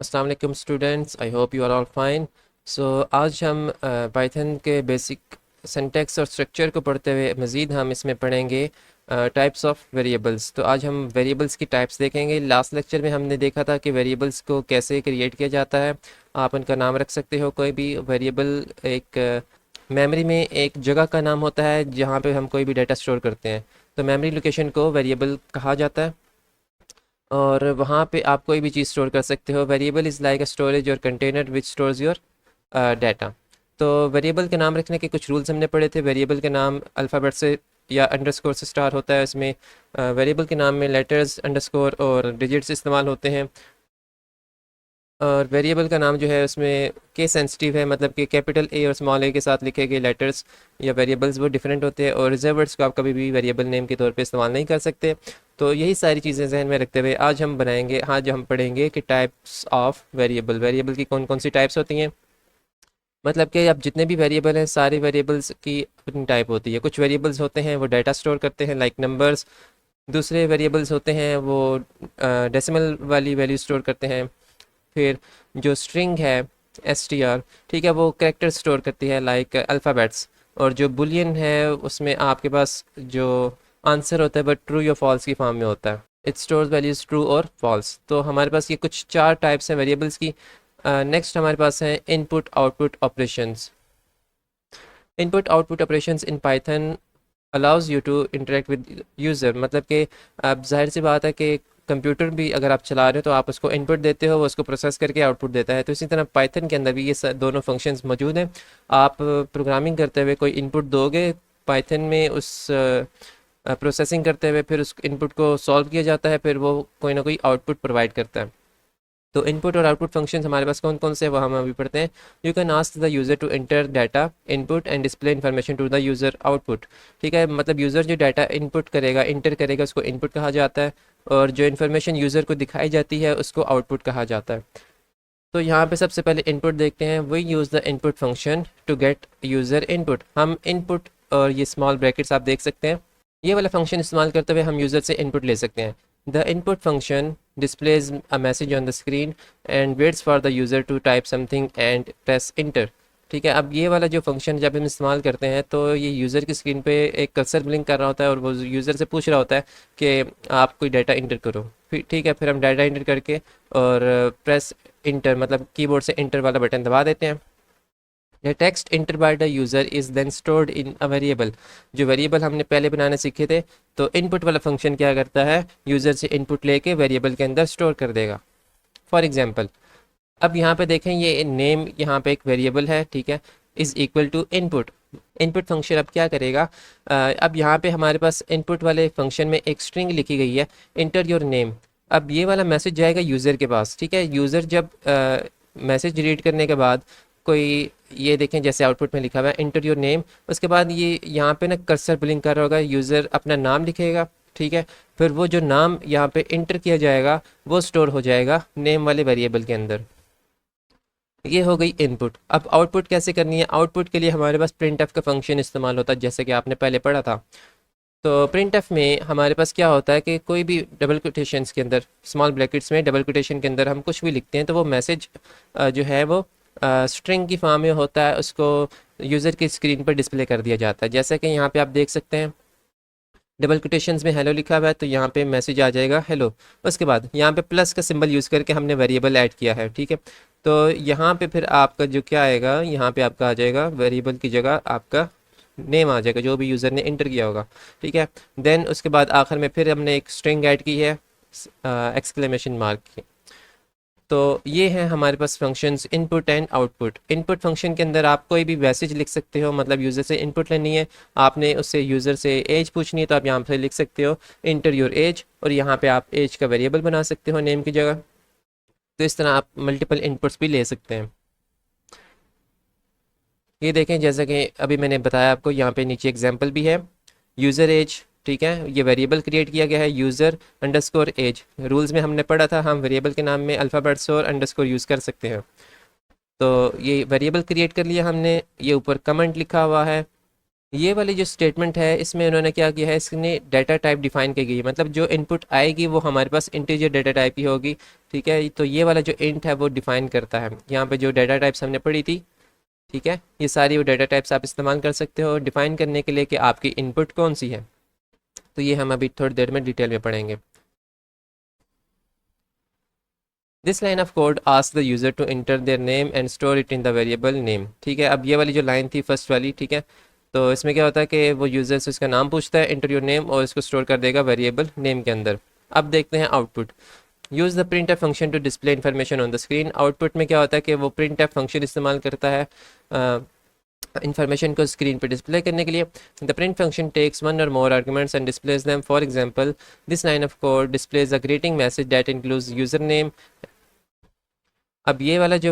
अस्सलाम वालेकुम students, I hope you are all fine. So आज हम पाइथन के बेसिक सिंटैक्स और स्ट्रक्चर को पढ़ते हुए मज़ीद हम इसमें पढ़ेंगे टाइप्स ऑफ वेरिएबल्स। तो आज हम वेरिएबल्स की टाइप्स देखेंगे। लास्ट लेक्चर में हमने देखा था कि वेरिएबल्स को कैसे क्रिएट किया जाता है। आप उनका नाम रख सकते हो। कोई भी वेरिएबल एक मेमोरी में एक जगह का नाम होता है जहाँ पे हम कोई भी डाटा स्टोर करते हैं, तो मेमोरी लोकेशन को वेरिएबल कहा जाता है। और वहाँ पे आप कोई भी चीज़ स्टोर कर सकते हो। Variable is like a storage और container which stores your data. तो वेरिएबल के नाम रखने के कुछ रूल्स हमने पढ़े थे। वेरिएबल के नाम अल्फ़ाबेट से या अंडरस्कोर से स्टार्ट होता है। इसमें वेरिएबल के नाम में लेटर्स, अंडरस्कोर और डिजिट्स इस्तेमाल होते हैं। और वेरिएबल का नाम जो है उसमें केस सेंसिटिव है, मतलब कि कैपिटल ए और स्मॉल ए के साथ लिखे गए लेटर्स या वेरिएबल्स वो डिफरेंट होते हैं। और रिजर्व वर्ड्स को आप कभी भी वेरिएबल नेम के तौर पे इस्तेमाल नहीं कर सकते। तो यही सारी चीज़ें जहन में रखते हुए आज हम बनाएंगे, आज हम पढ़ेंगे कि टाइप्स ऑफ वेरिएबल, वेरिएबल की कौन कौन सी टाइप्स होती हैं। मतलब कि अब जितने भी वेरिएबल हैं सारे वेरिएबल्स की अपनी टाइप होती है। कुछ वेरिएबल्स होते हैं वो डाटा स्टोर करते हैं लाइक नंबर्स। दूसरे वेरिएबल्स होते हैं वो डेसिमल वाली वैल्यू स्टोर करते हैं। फिर जो स्ट्रिंग है str, ठीक है, वो कैरेक्टर स्टोर करती है लाइक अल्फ़ाबेट्स। और जो बुलियन है उसमें आपके पास जो आंसर होता है वह ट्रू या फॉल्स की फॉर्म में होता है। इट स्टोर्स वैल्यूज ट्रू और फॉल्स। तो हमारे पास ये कुछ चार टाइप्स हैं वेरिएबल्स की। नेक्स्ट हमारे पास है input output operations. Input output operations in Python allows you to interact with user. मतलब कि अब जाहिर सी बात है कि कंप्यूटर भी अगर आप चला रहे हो तो आप उसको इनपुट देते हो, वो उसको प्रोसेस करके आउटपुट देता है। तो इसी तरह पाइथन के अंदर भी ये दोनों फंक्शंस मौजूद हैं। आप प्रोग्रामिंग करते हुए कोई इनपुट दोगे पाइथन में, उस प्रोसेसिंग करते हुए फिर उस इनपुट को सॉल्व किया जाता है, फिर वो कोई ना कोई आउटपुट प्रोवाइड करता है। तो इनपुट और आउटपुट फंक्शंस हमारे पास कौन कौन से हैं वो हम अभी पढ़ते हैं। You can ask the user to enter data input and display information to the user output. ठीक है, मतलब यूज़र जो डाटा इनपुट करेगा, इंटर करेगा, उसको इनपुट कहा जाता है। और जो इन्फॉर्मेशन यूज़र को दिखाई जाती है उसको आउटपुट कहा जाता है। तो यहाँ पे सबसे पहले इनपुट देखते हैं। We use the input function to get user input. हम इनपुट और ये स्मॉल ब्रैकेट्स आप देख सकते हैं, ये वाला फंक्शन इस्तेमाल करते हुए हम यूज़र से इनपुट ले सकते हैं। The input function displays a message on the screen and waits for the user to type something and press enter। ठीक है, अब ये वाला जो फंक्शन जब हम इस्तेमाल करते हैं तो ये यूज़र की स्क्रीन पे एक कर्सर ब्लिंक कर रहा होता है और वो यूज़र से पूछ रहा होता है कि आप कोई डाटा इंटर करो। फिर ठीक है, फिर हम डाटा इंटर करके और प्रेस इंटर मतलब कीबोर्ड से इंटर वाला बटन दबा देते हैं। The text entered by the user is then stored in a variable। जो वेरिएबल हमने पहले बनाने सीखे थे, तो इनपुट वाला फंक्शन क्या करता है, यूज़र से इनपुट लेके वेरिएबल के अंदर स्टोर कर देगा। फॉर एग्जांपल अब यहाँ पे देखें, ये नेम यहाँ पे एक वेरिएबल है, ठीक है, is equal to input. Input function अब क्या करेगा, अब यहाँ पे हमारे पास इनपुट वाले फंक्शन में एक स्ट्रिंग लिखी गई है, इंटर योर नेम। अब ये वाला मैसेज जाएगा यूज़र के पास। ठीक है, यूज़र जब मैसेज रीड करने के बाद कोई, ये देखें जैसे आउटपुट में लिखा हुआ है इंटर योर नेम, उसके बाद ये यहाँ पे ना कर्सर ब्लिंक कर रहा होगा, यूज़र अपना नाम लिखेगा। ठीक है, फिर वो जो नाम यहाँ पे इंटर किया जाएगा वो स्टोर हो जाएगा नेम वाले वेरिएबल के अंदर। ये हो गई इनपुट। अब आउटपुट कैसे करनी है, आउटपुट के लिए हमारे पास प्रिंट एफ का फंक्शन इस्तेमाल होता है, जैसे कि आपने पहले पढ़ा था। तो प्रिंट एफ में हमारे पास क्या होता है कि कोई भी डबल कोटेशंस के अंदर, स्मॉल ब्रैकेट्स में डबल कोटेशन के अंदर हम कुछ भी लिखते हैं तो वो मैसेज जो है वो स्ट्रिंग की फॉर्म में होता है, उसको यूज़र की स्क्रीन पर डिस्प्ले कर दिया जाता है। जैसे कि यहाँ पे आप देख सकते हैं डबल कोटेशंस में हेलो लिखा हुआ है, तो यहाँ पे मैसेज आ जाएगा हेलो। उसके बाद यहाँ पे प्लस का सिंबल यूज़ करके हमने वेरिएबल ऐड किया है। ठीक है, तो यहाँ पे फिर आपका जो क्या आएगा, यहाँ पे आपका आ जाएगा वेरिएबल की जगह आपका नेम आ जाएगा जो भी यूज़र ने इंटर किया होगा। ठीक है, देन उसके बाद आखिर में फिर हमने एक स्ट्रिंग ऐड की है एक्सक्लेमेशन मार्क की। तो ये है हमारे पास functions input and output. Input function के अंदर आप कोई भी मैसेज लिख सकते हो, मतलब यूज़र से इनपुट लेनी है, आपने उससे यूज़र से एज पूछनी है तो आप यहाँ पे लिख सकते हो इंटर योर एज, और यहाँ पे आप एज का वेरिएबल बना सकते हो नेम की जगह। तो इस तरह आप मल्टीपल इनपुट्स भी ले सकते हैं। ये देखें जैसा कि अभी मैंने बताया आपको, यहाँ पे नीचे एग्जाम्पल भी है। यूज़र एज, ठीक है, ये वेरिएबल क्रिएट किया गया है यूज़र अंडरस्कोर एज। रूल्स में हमने पढ़ा था हम वेरिएबल के नाम में अल्फ़ाबेट्स और अंडरस्कोर यूज़ कर सकते हैं। तो ये वेरिएबल क्रिएट कर लिया हमने, ये ऊपर कमेंट लिखा हुआ है ये वाली जो स्टेटमेंट है इसमें उन्होंने क्या किया है, इसने डाटा टाइप डिफाइन की गई है, मतलब जो इनपुट आएगी वो हमारे पास इंटीजर डाटा टाइप की होगी। ठीक है, तो ये वाला जो इंट है वो डिफाइन करता है यहाँ पे जो डाटा टाइप्स हमने पढ़ी थी। ठीक है, ये सारी वो डाटा टाइप्स आप इस्तेमाल कर सकते हो डिफाइन करने के लिए कि आपकी इनपुट कौन सी है। तो ये हम अभी थोड़ी देर में डिटेल में पढ़ेंगे। This line of code ask the user to enter their name and store it in the variable name. ठीक है, अब ये वाली जो लाइन थी फर्स्ट वाली, ठीक है, तो इसमें क्या होता है कि वो यूज़र से इसका नाम पूछता है, इंटर योर नेम, और इसको स्टोर कर देगा वेरिएबल नेम के अंदर। अब देखते हैं output. Use the print f function to display information on the screen. Output में क्या होता है कि वो प्रिंट एफ फंक्शन इस्तेमाल करता है इंफॉर्मेशन को स्क्रीन पर डिस्प्ले करने के लिए। The print function takes one और more arguments and displays them. For example, this line of code displays a greeting message that includes user name. अब ये वाला जो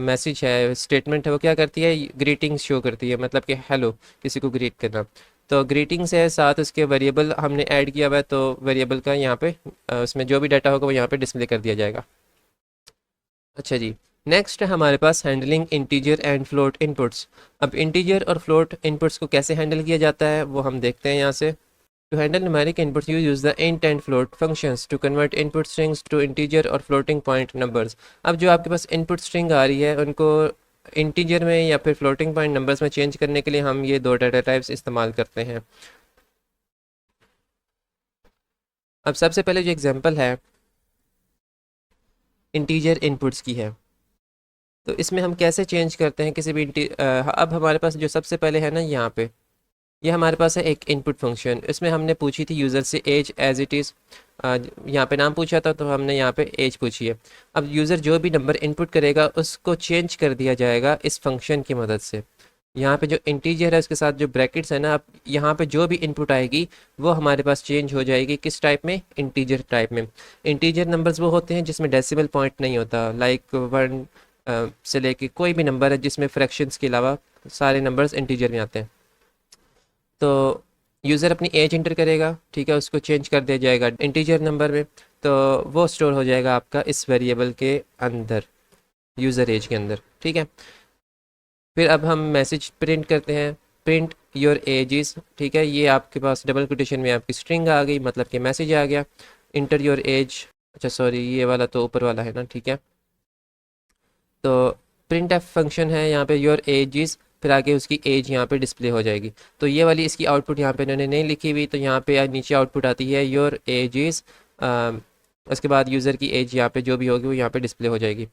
मैसेज है, स्टेटमेंट है, वो क्या करती है, ग्रीटिंग्स शो करती है, मतलब कि हेलो, किसी को ग्रीट करना। तो ग्रीटिंग्स है, साथ उसके वेरिएबल हमने ऐड किया हुआ है, तो वेरिएबल का यहाँ पे उसमें जो भी डाटा होगा वो यहाँ पे डिस्प्ले कर दिया जाएगा। अच्छा जी, नेक्स्ट है हमारे पास handling integer and float inputs. अब इंटीजर और फ्लोट इनपुट्स को कैसे हैंडल किया जाता है वो हम देखते हैं यहाँ से। To handle numeric inputs, you use the int and float functions to convert input strings to integer or floating point numbers। अब जो आपके पास input string आ रही है उनको integer में या फिर floating point numbers में चेंज करने के लिए हम ये दो डाटा टाइप्स इस्तेमाल करते हैं। अब सबसे पहले जो एग्जांपल है इंटीजर इनपुट्स की है, तो इसमें हम कैसे चेंज करते हैं किसी भी अब हमारे पास जो सबसे पहले है ना, यहाँ पे ये हमारे पास है एक इनपुट फंक्शन। इसमें हमने पूछी थी यूज़र से एज एज इट इज़, यहाँ पे नाम पूछा था तो हमने यहाँ पे एज पूछी है। अब यूज़र जो भी नंबर इनपुट करेगा उसको चेंज कर दिया जाएगा इस फंक्शन की मदद से। यहाँ पे जो इंटीजर है उसके साथ जो ब्रैकेट्स है ना, अब यहाँ पे जो भी इनपुट आएगी वो हमारे पास चेंज हो जाएगी किस टाइप में, इंटीजर टाइप में। इंटीजर नंबर्स वो होते हैं जिसमें डेसिमल पॉइंट नहीं होता, लाइक 1 से लेके कोई भी नंबर है जिसमें फ्रैक्शंस के अलावा सारे नंबर्स इंटीजर में आते हैं। तो यूज़र अपनी एज इंटर करेगा, ठीक है, उसको चेंज कर दिया जाएगा इंटीजर नंबर में, तो वो स्टोर हो जाएगा आपका इस वेरिएबल के अंदर, यूज़र एज के अंदर। ठीक है, फिर अब हम मैसेज प्रिंट करते हैं, प्रिंट योर एजेस। ठीक है, ये आपके पास डबल कोटेशन में आपकी स्ट्रिंग आ गई, मतलब कि मैसेज आ गया, इंटर योर एज। अच्छा सॉरी, ये वाला तो ऊपर वाला है ना, ठीक है, तो प्रिंट एफ फंक्शन है यहाँ पे योर एजेस, फिर आगे उसकी एज यहाँ पे डिस्प्ले हो जाएगी। तो ये वाली इसकी आउटपुट यहाँ पे इन्होंने नहीं लिखी हुई, तो यहाँ पे नीचे आउटपुट आती है योर एजेस, उसके बाद यूज़र की एज यहाँ पे जो भी होगी वो यहाँ पे डिस्प्ले हो जाएगी।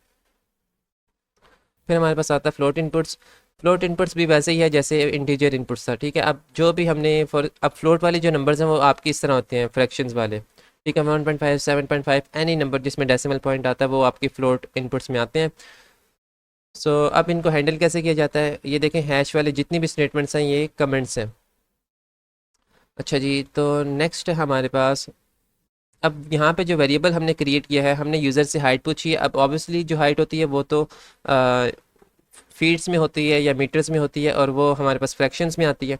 फिर हमारे पास आता है फ्लोट इनपुट्स। फ्लोट इनपुट्स भी वैसे ही है जैसे इंटीजर इनपुट्स था। ठीक है, अब जो भी हमने अब फ्लोट वाले जो नंबर्स हैं वो आपकी इस तरह होते हैं, फ्रैक्शंस वाले। ठीक है, 1.5 7.5 एनी नंबर जिसमें डेसिमल पॉइंट आता है वो आपकी फ्लोट इनपुट्स में आते हैं। सो अब इनको हैंडल कैसे किया जाता है, ये देखें, हैश वाले जितनी भी स्टेटमेंट्स हैं ये कमेंट्स हैं। अच्छा जी, तो नेक्स्ट है हमारे पास, अब यहाँ पे जो वेरिएबल हमने क्रिएट किया है, हमने यूज़र से हाइट पूछी है। अब ऑब्वियसली जो हाइट होती है वो तो फीट्स में होती है या मीटर्स में होती है, और वो हमारे पास फ्रैक्शंस में आती है।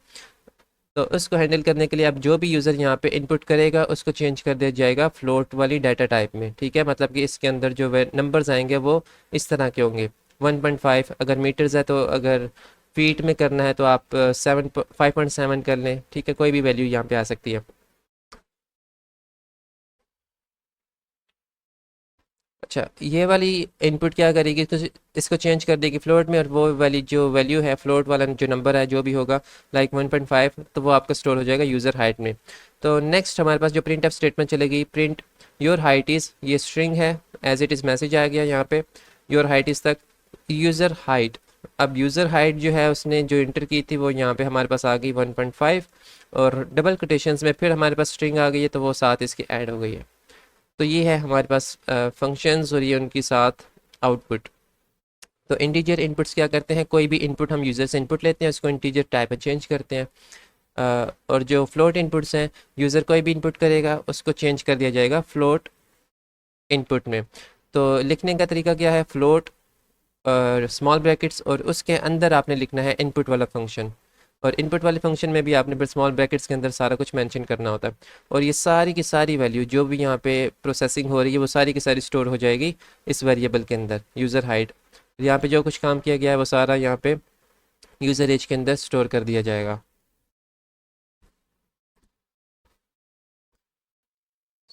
तो उसको हैंडल करने के लिए अब जो भी यूज़र यहाँ पे इनपुट करेगा उसको चेंज कर दिया जाएगा फ्लोट वाली डाटा टाइप में। ठीक है, मतलब कि इसके अंदर जो नंबर्स आएंगे वो इस तरह के होंगे, 1.5 अगर मीटर्स है, तो अगर फीट में करना है तो आप 5.7 कर लें। ठीक है, कोई भी वैल्यू यहाँ पे आ सकती है। अच्छा, ये वाली इनपुट क्या करेगी, तो इसको चेंज कर देगी फ्लोट में, और वो वाली जो वैल्यू है, फ्लोट वाला जो नंबर है जो भी होगा, लाइक 1.5, तो वो आपका स्टोर हो जाएगा यूज़र हाइट में। तो नेक्स्ट हमारे पास जो प्रिंट एफ स्टेटमेंट चलेगी, प्रिंट योर हाइट इज़, ये स्ट्रिंग है, एज इट इज़ मैसेज आ गया यहाँ पे योर हाइट इज़ तक, यूज़र हाइट। अब यूज़र हाइट जो है उसने जो इंटर की थी वो यहाँ पे हमारे पास आ गई 1.5, और डबल कोटेशंस में फिर हमारे पास स्ट्रिंग आ गई है, तो वो साथ इसके ऐड हो गई है। तो ये है हमारे पास फंक्शंस और ये उनकी साथ आउटपुट। तो इंटीजर इनपुट्स क्या करते हैं, कोई भी इनपुट हम यूज़र से इनपुट लेते हैं, उसको इंटीजर टाइप में चेंज करते हैं। और जो फ्लोट इनपुट्स हैं, यूज़र कोई भी इनपुट करेगा उसको चेंज कर दिया जाएगा फ्लोट इनपुट में। तो लिखने का तरीका क्या है, फ्लोट और स्मॉल ब्रैकेट्स, और उसके अंदर आपने लिखना है इनपुट वाला फंक्शन, और इनपुट वाले फंक्शन में भी आपने फिर स्मॉल ब्रैकेट्स के अंदर सारा कुछ मेंशन करना होता है। और ये सारी की सारी वैल्यू जो भी यहाँ पे प्रोसेसिंग हो रही है वो सारी की सारी स्टोर हो जाएगी इस वेरिएबल के अंदर, यूज़र हाइट। यहाँ पे जो कुछ काम किया गया है वो सारा यहाँ पे यूज़र एज के अंदर स्टोर कर दिया जाएगा।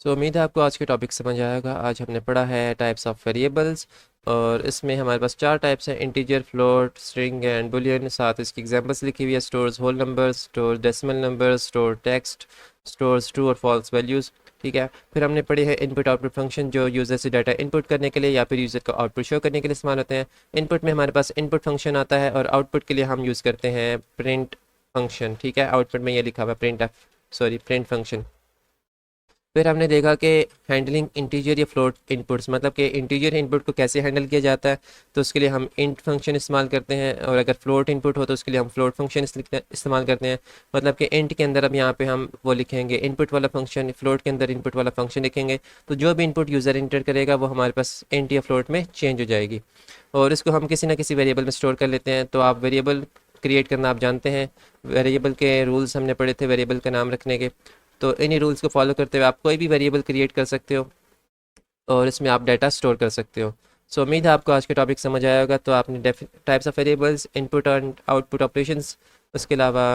सो उम्मीद है आपको आज के टॉपिक समझ आएगा। आज हमने पढ़ा है टाइप्स ऑफ वेरिएबल्स, और इसमें हमारे पास चार टाइप्स हैं: integer, float, string and boolean. साथ इसकी एग्जांपल्स लिखी हुई है: stores whole numbers, store decimal numbers, store text, stores true और फॉल्स वैल्यूज़। ठीक है। फिर हमने पढ़े हैं इनपुट आउटपुट फंक्शन, जो यूज़र से डाटा इनपुट करने के लिए या फिर यूज़र को आउटपुट शो करने के लिए इस्तेमाल होते हैं। इनपुट में हमारे पास इनपुट फंक्शन आता है, और आउटपुट के लिए हम यूज़ करते हैं प्रिंट फंक्शन। ठीक है, आउटपुट में ये लिखा हुआ है प्रिंट फंक्शन। फिर हमने देखा कि हैंडलिंग इंटीजर या फ्लोट इनपुट्स, मतलब कि इंटीजर इनपुट को कैसे हैंडल किया जाता है। तो उसके लिए हम इंट फंक्शन इस्तेमाल करते हैं, और अगर फ्लोट इनपुट हो तो उसके लिए हम फ्लोट फंक्शन इस्तेमाल करते हैं। मतलब कि इंट के अंदर अब यहाँ पे हम वो लिखेंगे इनपुट वाला फंक्शन, फ्लोट के अंदर इनपुट वाला फंक्शन लिखेंगे। तो जो भी इनपुट यूज़र इंटर करेगा वो हमारे पास इंट या फ्लोट में चेंज हो जाएगी, और इसको हम किसी ना किसी वेरिएबल में स्टोर कर लेते हैं। तो आप वेरिएबल क्रिएट करना आप जानते हैं, वेरिएबल के रूल्स हमने पढ़े थे वेरिएबल का नाम रखने के। तो इन्हीं रूल्स को फॉलो करते हुए आप कोई भी वेरिएबल क्रिएट कर सकते हो, और इसमें आप डाटा स्टोर कर सकते हो। सो उम्मीद है आपको आज का टॉपिक समझ आया होगा। तो आपने types of variables, input and output operations, उसके अलावा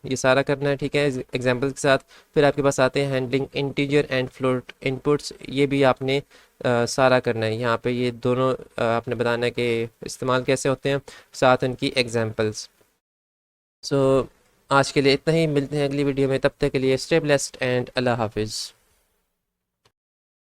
ये सारा करना है। ठीक है, एग्जांपल के साथ। फिर आपके पास आते हैं handling integer and float inputs, ये भी आपने सारा करना है। यहाँ पे ये दोनों आपने बताना है कि इस्तेमाल कैसे होते हैं, साथ उनकी एग्जांपल्स। सो आज के लिए इतना ही, मिलते हैं अगली वीडियो में। तब तक के लिए स्टे ब्लेस्ड एंड अल्लाह हाफिज़।